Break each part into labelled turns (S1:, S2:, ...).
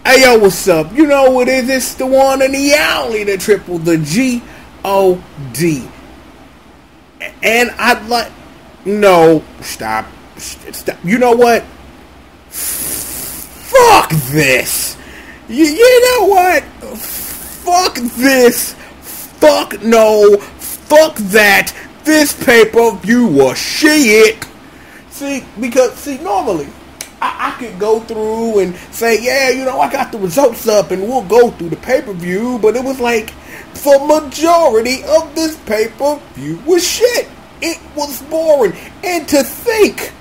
S1: Hey yo, what's up? You know what it is? It's the one and the only, the triple, the G.O.D. And I'd like... No, stop. You know what? Fuck this. You know what? Fuck this. Fuck no. Fuck that. This pay-per-view was shit. See, normally... I could go through and say, yeah, you know, I got the results up and we'll go through the pay-per-view, but it was like, the majority of this pay-per-view was shit. It was boring. And to think,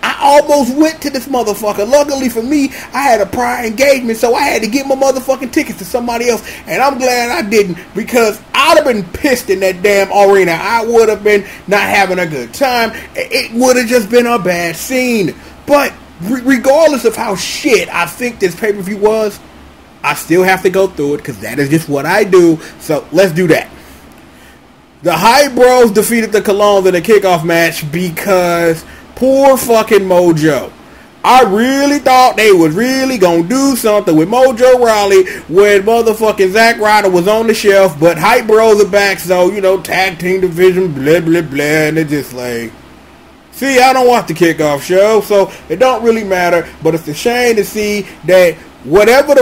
S1: I almost went to this motherfucker. Luckily for me, I had a prior engagement, so I had to get my motherfucking tickets to somebody else, and I'm glad I didn't, because I'd have been pissed in that damn arena. I would have been not having a good time. It would have just been a bad scene. But regardless of how shit I think this pay-per-view was, I still have to go through it, because that is just what I do, so let's do that. The Hype Bros defeated the Colognes in a kickoff match because... poor fucking Mojo. I really thought they was really gonna do something with Mojo Rawley when motherfucking Zack Ryder was on the shelf, but Hype Bros are back, so, you know, tag team division, blah, blah, blah, and it's just like... See, I don't watch the kickoff show, so it don't really matter, but it's a shame to see that whatever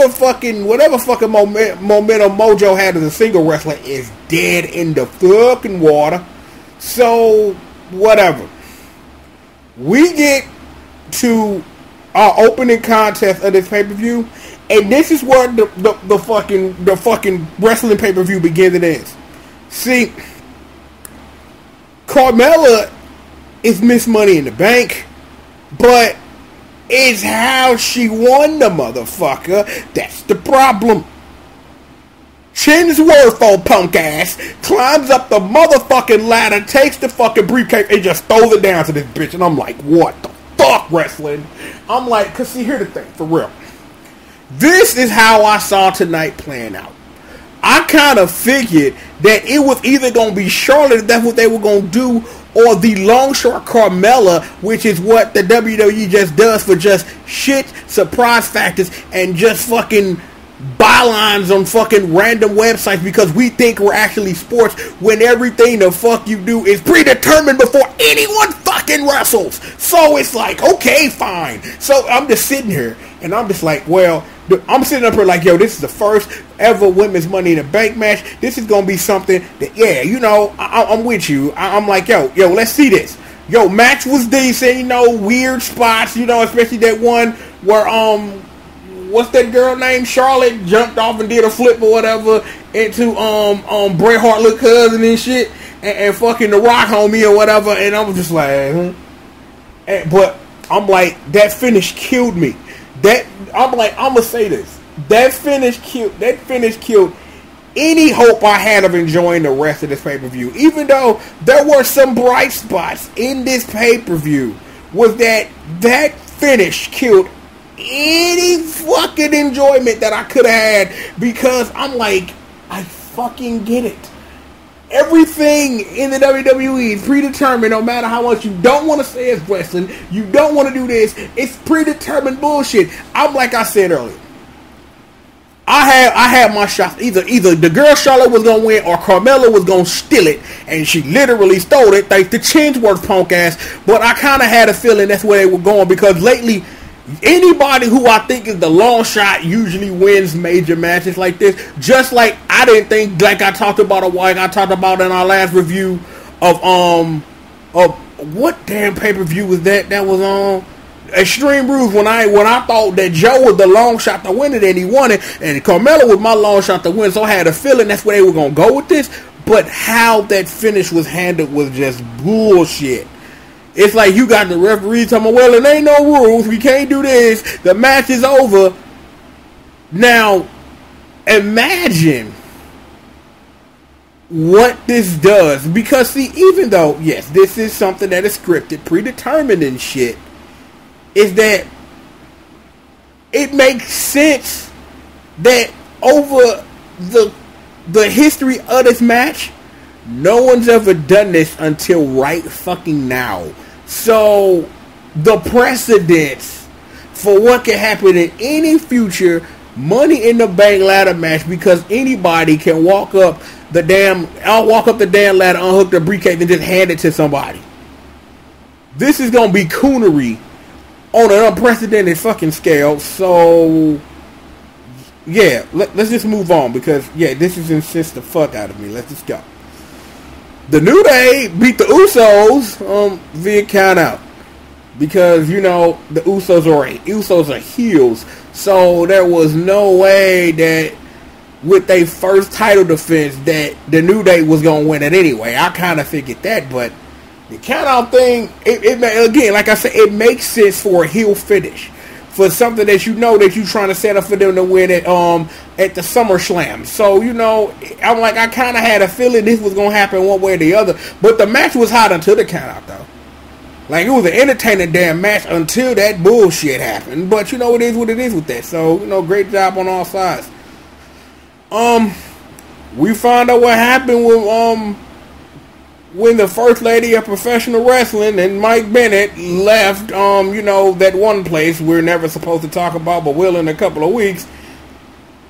S1: fucking momentum Mojo had as a single wrestler is dead in the fucking water. So, whatever. We get to our opening contest of this pay-per-view, and this is where the fucking wrestling pay-per-view begins and ends. See, Carmella is Miss Money in the Bank, but it's how she won the motherfucker that's the problem. Chinsworth, old punk ass, climbs up the motherfucking ladder, takes the fucking briefcase, and just throws it down to this bitch. And I'm like, what the fuck, wrestling? I'm like, cause see, here's the thing, for real. This is how I saw tonight playing out. I kind of figured that it was either going to be Charlotte, that's what they were going to do, or the long short Carmella, which is what the WWE just does for just shit, surprise factors, and just fucking... bylines on fucking random websites because we think we're actually sports when everything the fuck you do is predetermined before anyone fucking wrestles. So it's like, okay, fine. So I'm just sitting here and I'm just like, well, I'm sitting up here like, yo, this is the first ever women's Money in the Bank match. This is gonna be something that, yeah, you know, I'm with you. I'm like, yo, let's see this. Yo, match was decent, you know, weird spots, you know, especially that one where what's that girl named? Charlotte jumped off and did a flip or whatever into Bret Hart little cousin and shit, and fucking the Rock homie or whatever, and I was just like, but I'm like, that finish killed me. I'm gonna say this. That finish killed any hope I had of enjoying the rest of this pay-per-view. Even though there were some bright spots in this pay-per-view, was that finish killed any fucking enjoyment that I could have had, because I'm like, I fucking get it. Everything in the WWE is predetermined, no matter how much you don't want to say it's wrestling, you don't want to do this, it's predetermined bullshit. I'm like I said earlier, I had my shots. Either the girl Charlotte was gonna win or Carmella was gonna steal it, and she literally stole it, thanks to Chinsworth punk ass. But I kind of had a feeling that's where they were going, because lately, anybody who I think is the long shot usually wins major matches like this. Just like I didn't think, like I talked about in our last review of what damn pay-per-view was that was on Extreme Rules, when I thought that Joe was the long shot to win it and he won it, and Carmella was my long shot to win, so I had a feeling that's where they were gonna go with this. But how that finish was handled was just bullshit. It's like you got the referee talking, well, it ain't no rules, we can't do this, the match is over. Now, imagine what this does. Because, see, even though, yes, this is something that is scripted, predetermined and shit, is that it makes sense that over the history of this match, no one's ever done this until right fucking now. So, the precedence for what can happen in any future Money in the Bank ladder match, because anybody can walk up the damn ladder, unhook the briefcase, and just hand it to somebody. This is gonna be coonery on an unprecedented fucking scale. So yeah, let's just move on, because this is incensed the fuck out of me. Let's just go. The New Day beat the Usos via count out, because the Usos are heels. So there was no way that with their first title defense that the New Day was going to win it anyway. I kind of figured that, but the count-out thing, again, like I said, it makes sense for a heel finish. For something that that you're trying to set up for them to win at the SummerSlam. So, I'm like, I kind of had a feeling this was going to happen one way or the other. But the match was hot until the count-out, though. Like, it was an entertaining damn match until that bullshit happened. But, it is what it is with that. So, great job on all sides. We found out what happened with, when the first lady of professional wrestling and Mike Bennett left, that one place we're never supposed to talk about, but will in a couple of weeks.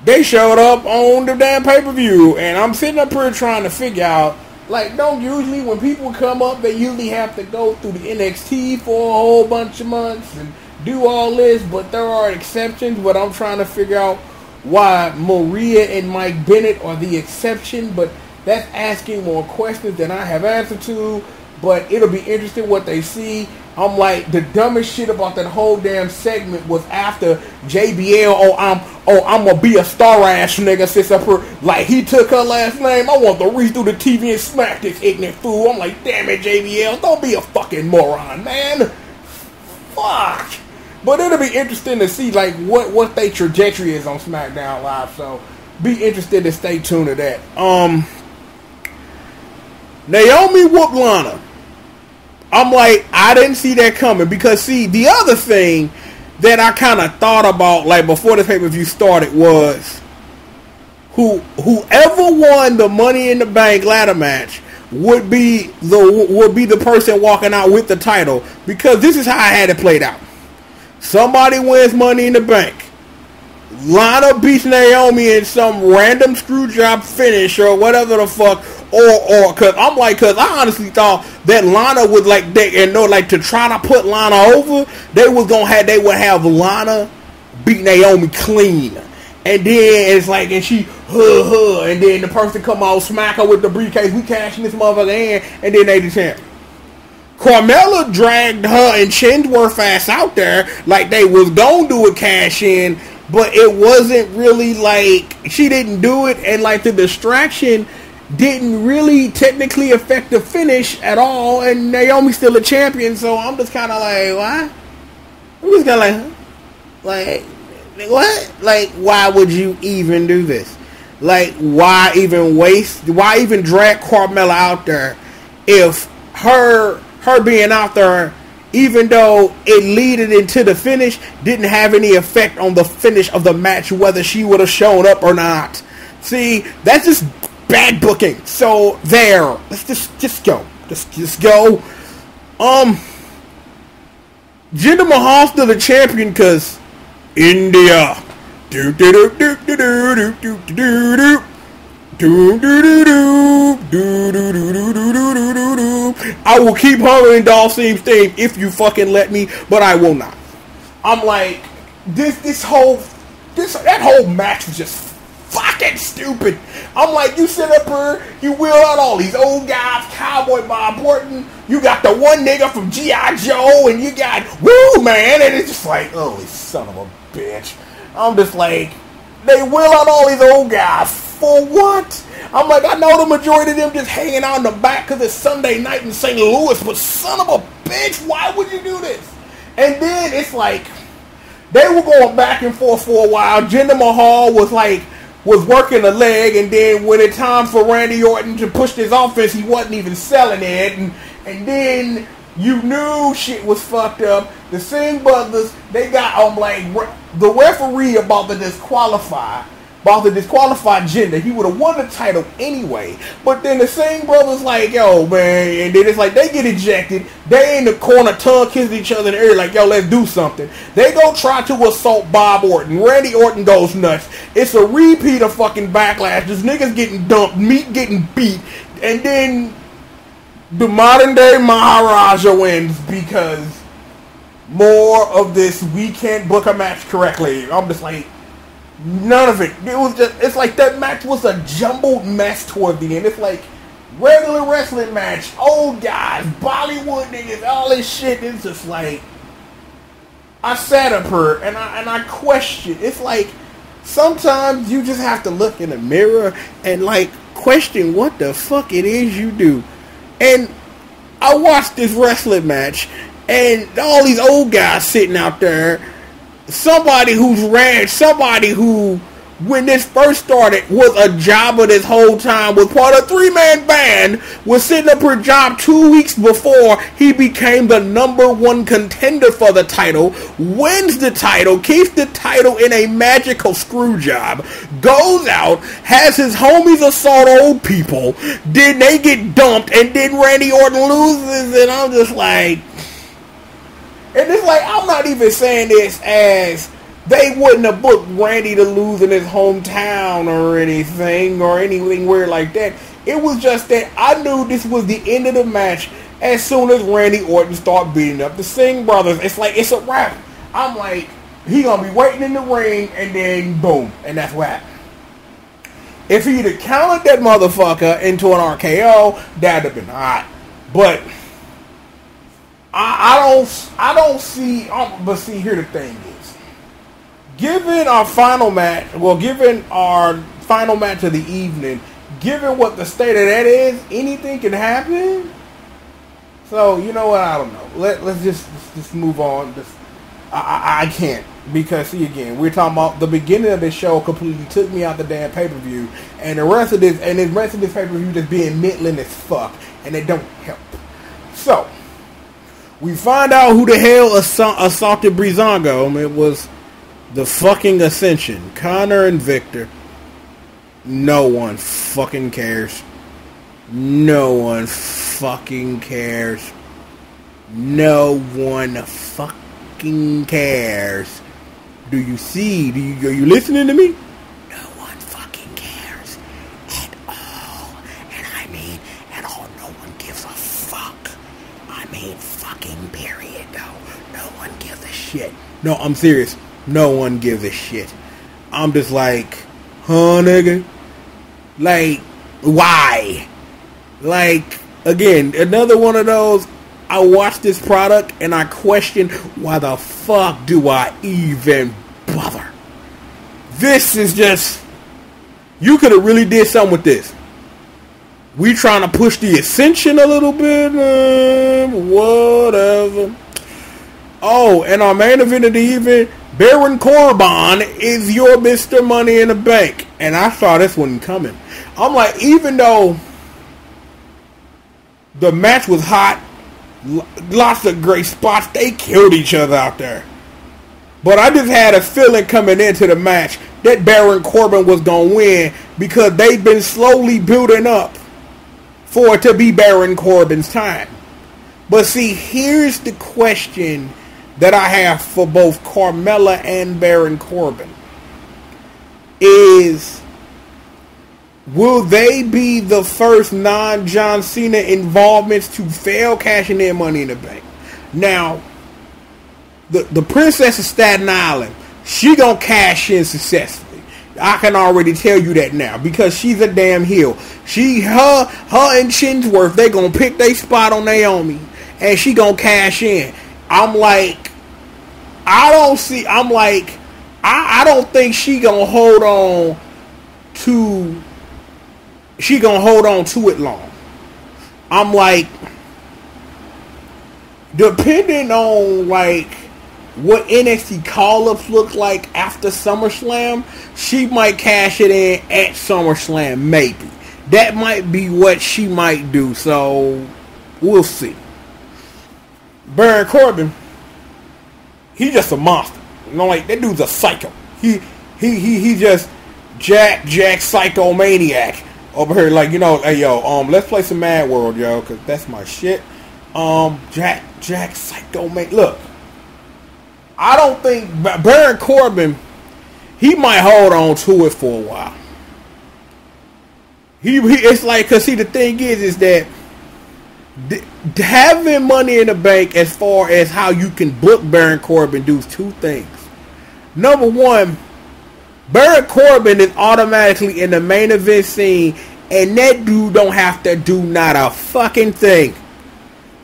S1: They showed up on the damn pay-per-view. And I'm sitting up here trying to figure out, like, don't usually, when people come up, they usually have to go through the NXT for a whole bunch of months and do all this, but there are exceptions. But I'm trying to figure out why Maria and Mike Bennett are the exception, but that's asking more questions than I have answer to. But it'll be interesting what they see. I'm like, the dumbest shit about that whole damn segment was after JBL, I'm gonna be a star ass nigga, sits up here, like he took her last name. I want to reach through the TV and smack this ignorant fool. I'm like, damn it, JBL, don't be a fucking moron, man. Fuck. But it'll be interesting to see like what their trajectory is on SmackDown Live. So be interested to stay tuned to that. Naomi whooped Lana. I'm like, I didn't see that coming, because see, the other thing that I kind of thought about like before the pay-per-view started was whoever won the Money in the Bank ladder match would be the person walking out with the title, because this is how I had it played out. Somebody wins Money in the Bank. Lana beats Naomi in some random screw job finish or whatever the fuck. Or cause I honestly thought that Lana would to try to put Lana over, they would have Lana beat Naomi clean, and then it's like, and she and then the person come out, smack her with the briefcase, we cashing this motherfucker in, and then they the champion. Carmella dragged her and Chinsworth ass out there like they was gonna do a cash in, but it wasn't really like, she didn't do it, and like the distraction didn't really technically affect the finish at all, and Naomi's still a champion. So I'm just kind of like, what? I'm just kind of like what? Like, why would you even do this? Like, why even drag Carmella out there if her being out there, even though it leaded into the finish, didn't have any effect on the finish of the match, whether she would have shown up or not. See, that's just bad booking. So there, let's just go. Just go. Jinder Mahal's still the champion because India. I will keep humming Dalsim's theme if you fucking let me, but I will not. I'm like, that whole match was just fucking stupid. I'm like, you sit up here, you wheel out all these old guys, Cowboy Bob Orton, you got the one nigga from G.I. Joe, and you got Woo Man, and it's just like, holy son of a bitch. I'm just like, they wheel out all these old guys for what? I'm like, I know the majority of them just hanging out in the back because it's Sunday night in St. Louis, but son of a bitch, why would you do this? And then it's like, they were going back and forth for a while. Jinder Mahal was working a leg, and then when it's time for Randy Orton to push this offense, he wasn't even selling it, and then you knew shit was fucked up. The Singh brothers, they got, the referee about to disqualify, about to disqualify Jinder. He would have won the title anyway. But then the Singh brothers like, yo, man, and then it's like they get ejected. They in the corner tongue kissing each other in the ear like, yo, let's do something. They go try to assault Bob Orton. Randy Orton goes nuts. It's a repeat of fucking Backlash. This nigga's getting dumped, meat getting beat, and then the modern day Maharaja wins because more of this we can't book a match correctly. I'm just like, none of it. It was just, it's like that match was a jumbled mess toward the end. It's like regular wrestling match, old guys, Bollywood niggas, all this shit. It's just like, I sat up here and I questioned. It's like sometimes you just have to look in the mirror and like question what the fuck it is you do. And I watched this wrestling match, and all these old guys sitting out there, somebody who, when this first started, was a jobber this whole time, was part of a 3-man band, was sitting up for a job 2 weeks before he became the #1 contender for the title, wins the title, keeps the title in a magical screw job, goes out, has his homies assault old people, then they get dumped, and then Randy Orton loses, and I'm just like, and it's like, I'm not even saying this as they wouldn't have booked Randy to lose in his hometown or anything weird like that. It was just that I knew this was the end of the match as soon as Randy Orton started beating up the Singh brothers. It's like, it's a wrap. I'm like, he gonna be waiting in the ring, and then boom, and that's what happened. If he'd have counted that motherfucker into an RKO, that'd have been hot. But I don't see. But see, here the thing is. Given our final match of the evening, given what the state of that is, anything can happen. So, you know what? I don't know. Let's just move on. I can't. Because, see, again, we're talking about the beginning of this show completely took me out the damn pay-per-view. And the rest of this pay-per-view just being middling as fuck. And it don't help. So, we find out who the hell assaulted Breezango. It was the fucking Ascension. Connor and Victor. No one fucking cares. No one fucking cares. No one fucking cares. Do you see? Are you listening to me? No one fucking cares at all. And I mean at all. No one gives a fuck. I mean fucking period. No one gives a shit. No, I'm serious. No one gives a shit. I'm just like, huh, nigga? Like, why? Like, again, another one of those, I watch this product and I question, why the fuck do I even bother? This is just, you could have really did something with this. We trying to push the Ascension a little bit, whatever. Oh, and our main event of the evening, Baron Corbin is your Mr. Money in the Bank. And I saw this one coming. I'm like, even though the match was hot, lots of great spots, they killed each other out there. But I just had a feeling coming into the match that Baron Corbin was going to win because they've been slowly building up for it to be Baron Corbin's time. But see, here's the question that I have for both Carmella and Baron Corbin is, will they be the first non-John Cena involvements to fail cashing in Money in the Bank? Now, the Princess of Staten Island, she gonna cash in successfully. I can already tell you that now because she's a damn heel. Her and Chinsworth, they gonna pick their spot on Naomi and she gonna cash in. I'm like, I don't think she gonna hold on to it long. I'm like, depending on like what NXT call-ups look like after SummerSlam, she might cash it in at SummerSlam, maybe. That might be what she might do, so we'll see. Baron Corbin, he just a monster. You know, like, that dude's a psycho. He just Jack Psychomaniac over here, like, you know, hey yo, let's play some Mad World, yo, cause that's my shit. Jack Psychomaniac. Look, I don't think Baron Corbin, he might hold on to it for a while. It's like, cause see, the thing is that having Money in the Bank, as far as how you can book Baron Corbin, do two things. Number one, Baron Corbin is automatically in the main event scene, and that dude don't have to do not a fucking thing.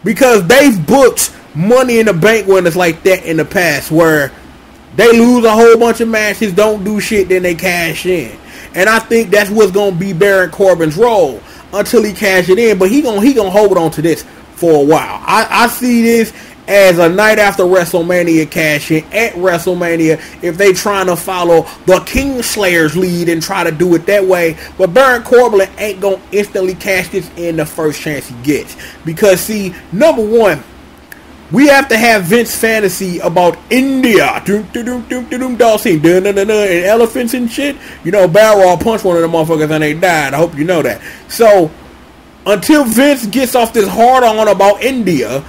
S1: Because they've booked Money in the Bank winners like that in the past, where they lose a whole bunch of matches, don't do shit, then they cash in. And I think that's what's going to be Baron Corbin's role until he cash it in. But he gonna hold on to this for a while. I see this as a night after WrestleMania cash in at WrestleMania, if they trying to follow the Kingslayer's lead and try to do it that way. But Baron Corbin ain't going to instantly cash this in the first chance he gets. Because, see, number one, we have to have Vince fantasy about India. Dog scene. And elephants and shit. You know, Balrog punched one of them motherfuckers and they died. I hope you know that. So, until Vince gets off this hard on about India,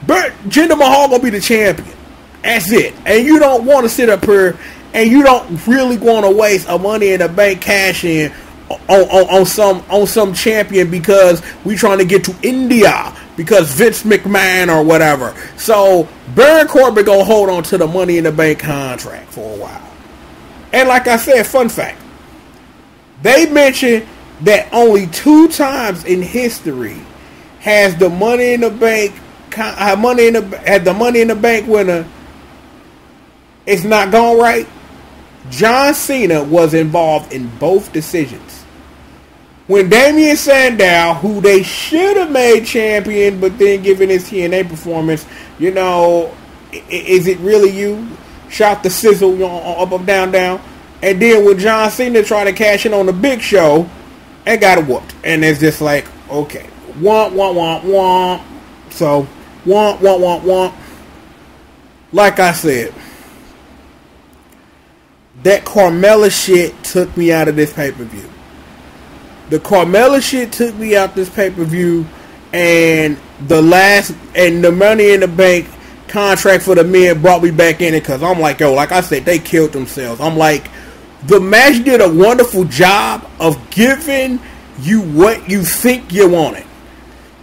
S1: Jinder Mahal gonna be the champion. That's it. And you don't want to sit up here and you don't really want to waste a Money in the Bank cash in on some champion because we trying to get to India because Vince McMahon or whatever. So Baron Corbin gonna hold on to the Money in the Bank contract for a while. And like I said, fun fact, they mentioned that only 2 times in history has the Money in the Bank the Money in the Bank winner, it's not gone right. John Cena was involved in both decisions. When Damian Sandow, who they should have made champion, but then given his TNA performance, you know, is it really you? Shout the sizzle up, down, down. And then when John Cena tried to cash in on the Big Show and got whooped. And it's just like, okay, womp. So, womp. Like I said, that Carmella shit took me out of this pay-per-view. The Carmella shit took me out this pay-per-view, and the Money in the Bank contract for the men brought me back in it because I'm like, yo, like I said, they killed themselves. I'm like, the match did a wonderful job of giving you what you think you wanted.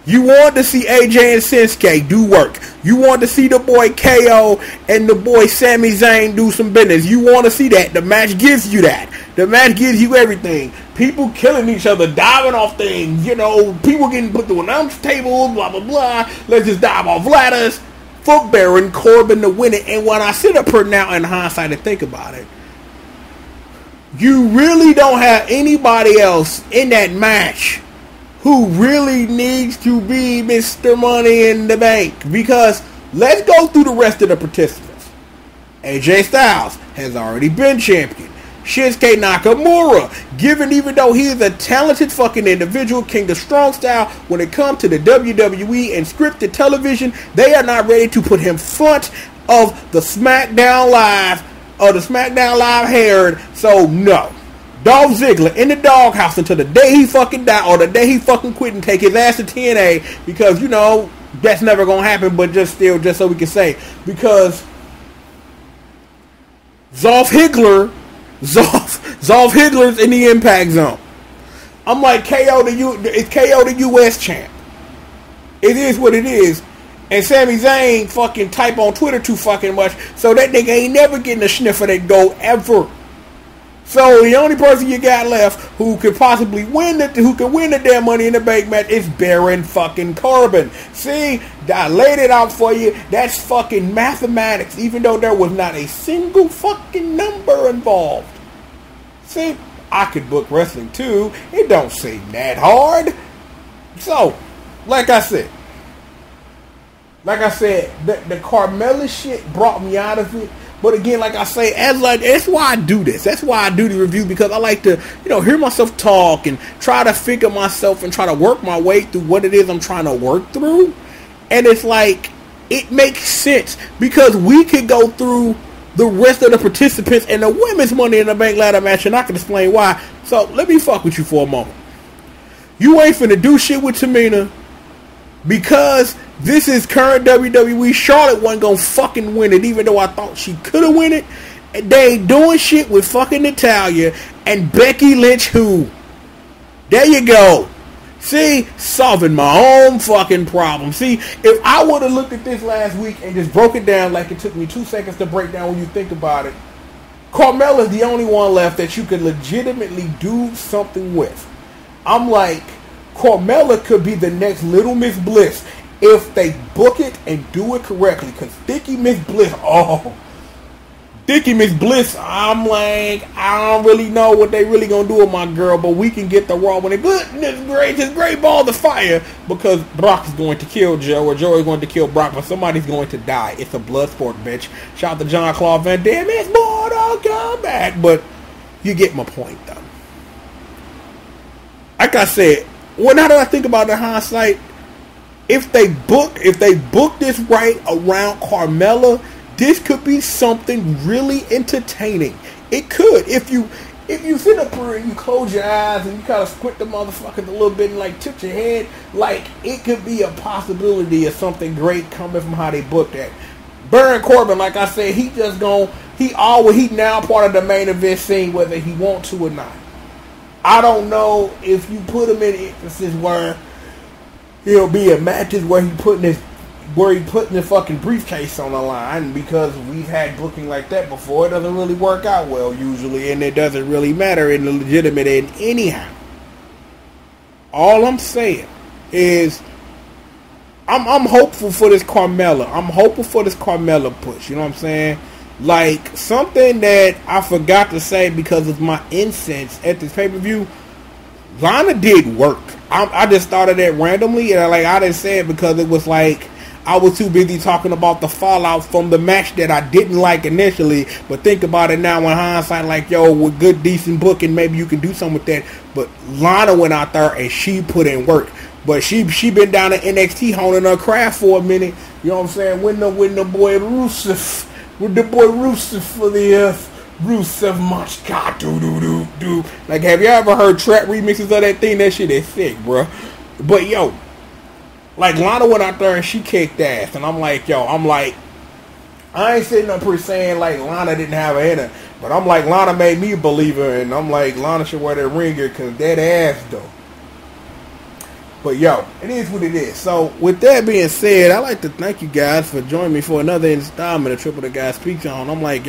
S1: You want to see AJ and Shinsuke do work. You want to see the boy KO and the boy Sami Zayn do some business. You want to see that. The match gives you that. The match gives you everything. People killing each other, diving off things. You know, people getting put through announce tables, blah, blah, blah. Let's just dive off ladders for Baron Corbin to win it. And when I sit up here now in hindsight and think about it, you really don't have anybody else in that match who really needs to be Mr. Money in the Bank. Because let's go through the rest of the participants. AJ Styles has already been champion. Shinsuke Nakamura, even though he is a talented fucking individual, king of strong style, when it comes to the WWE and scripted television, they are not ready to put him front of the SmackDown Live or the SmackDown Live Herald. So no. Dolph Ziggler in the doghouse until the day he fucking die or the day he fucking quit and take his ass to TNA, because, you know, that's never gonna happen, but just so we can say, because Dolph Ziggler's in the Impact Zone. I'm like, it's KO the US champ. It is what it is. And Sami Zayn fucking type on Twitter too fucking much, so that nigga ain't never getting a sniff of that gold ever. So the only person you got left who could possibly win the damn Money in the Bank match is Baron fucking Corbin. See, I laid it out for you. That's fucking mathematics, even though there was not a single fucking number involved. See, I could book wrestling too. It don't seem that hard. So, like I said, the Carmella shit brought me out of it. But again, like I say, that's why I do this. That's why I do the review, because I like to, hear myself talk and try to figure myself and try to work my way through what it is I'm trying to work through. And it's like, it makes sense, because we could go through the rest of the participants in the women's Money in the Bank ladder match, and I can explain why. So let me fuck with you for a moment. You ain't finna do shit with Tamina because this is current WWE. Charlotte wasn't gonna fucking win it, even though I thought she could have win it. They ain't doing shit with fucking Natalya and Becky Lynch, who? There you go. See, solving my own fucking problem. See, if I would have looked at this last week and just broke it down like it took me 2 seconds to break down when you think about it, Carmella's the only one left that you could legitimately do something with. I'm like, Carmella could be the next Little Miss Bliss if they book it and do it correctly. Because Dickie Miss Bliss, Dickie Miss Bliss, I'm like, I don't really know what they really gonna do with my girl, but we can get the Raw when it goodness gracious, great ball to fire, because Brock is going to kill Joe, or Joe is going to kill Brock, but somebody's going to die. It's a blood sport, bitch. Shout out to John Claude Van Damme, it's Mortal Kombat, but you get my point, though. Like I said, well, now that I think about it in hindsight, if they book this right around Carmella, this could be something really entertaining. It could. If you sit up here and you close your eyes and you kind of squint the motherfuckers a little bit and like tip your head, like it could be a possibility of something great coming from how they booked that. Baron Corbin, like I said, he now part of the main event scene whether he want to or not. I don't know if you put him in instances where he'll be in matches where he putting the fucking briefcase on the line, because we've had booking like that before. It doesn't really work out well usually, and it doesn't really matter in the legitimate end anyhow. All I'm saying is I'm hopeful for this Carmella. I'm hopeful for this Carmella push. You know what I'm saying? Like, something that I forgot to say because of my incense at this pay-per-view, Lana did work. I just started that randomly, and I didn't say it because it was like I was too busy talking about the fallout from the match that I didn't like initially. But think about it now in hindsight, like, yo, with good, decent booking, maybe you can do something with that. But Lana went out there and she put in work. But she been down at NXT honing her craft for a minute. You know what I'm saying? With the boy Rusev. With the boy Rusev for the Rusev March. God, do. Like, have you ever heard trap remixes of that thing? That shit is sick, bro. But, yo, like, Lana went out there and she kicked ass. And I'm like, I ain't sitting up here saying, like, Lana didn't have her in her. But I'm like, Lana made me a believer. And I'm like, Lana should wear that ringer because that ass, though. But, yo, it is what it is. So, with that being said, I'd like to thank you guys for joining me for another installment of Triple the Guy Speaks On. I'm like,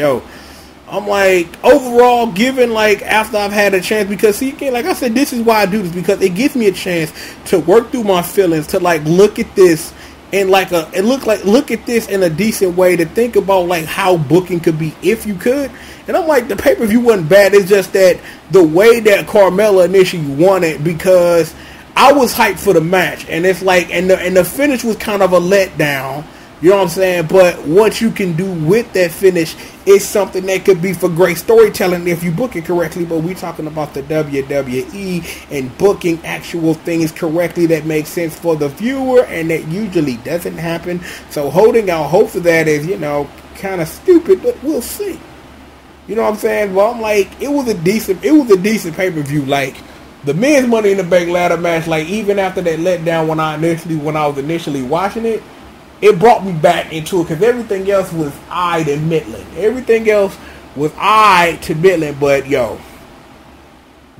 S1: overall, given, like, after I've had a chance, because, see, again, like I said, this is why I do this, because it gives me a chance to work through my feelings, to, like, look at this in, like, look at this in a decent way, to think about, like, how booking could be if you could. And I'm like, the pay-per-view wasn't bad. It's just that the way that Carmella initially won it, because I was hyped for the match, and it's like, and the finish was kind of a letdown. You know what I'm saying? But what you can do with that finish is something that could be for great storytelling if you book it correctly. But we're talking about the WWE and booking actual things correctly that makes sense for the viewer, and that usually doesn't happen. So holding out hope for that is, you know, kind of stupid, but we'll see. You know what I'm saying? Well, I'm like, it was a decent pay-per-view. Like, the men's Money in the Bank ladder match, like, even after that letdown when I was initially watching it, it brought me back into it, because everything else was eyed and middling. Everything else was eyed to middling, but, yo,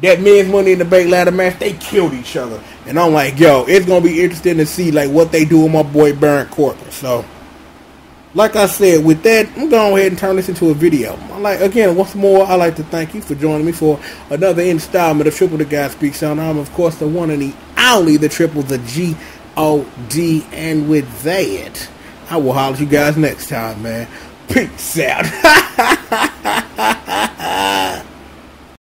S1: that men's Money in the Bank ladder match, they killed each other. And I'm like, yo, it's going to be interesting to see, like, what they do with my boy Baron Corbin. So, like I said, with that, I'm going to go ahead and turn this into a video. Again, once more, I'd like to thank you for joining me for another installment of Triple the Guy Speaks On. I'm, of course, the one and the only, the triple, the G.O.D. And with that, I will holler at you guys next time, man. Peace out.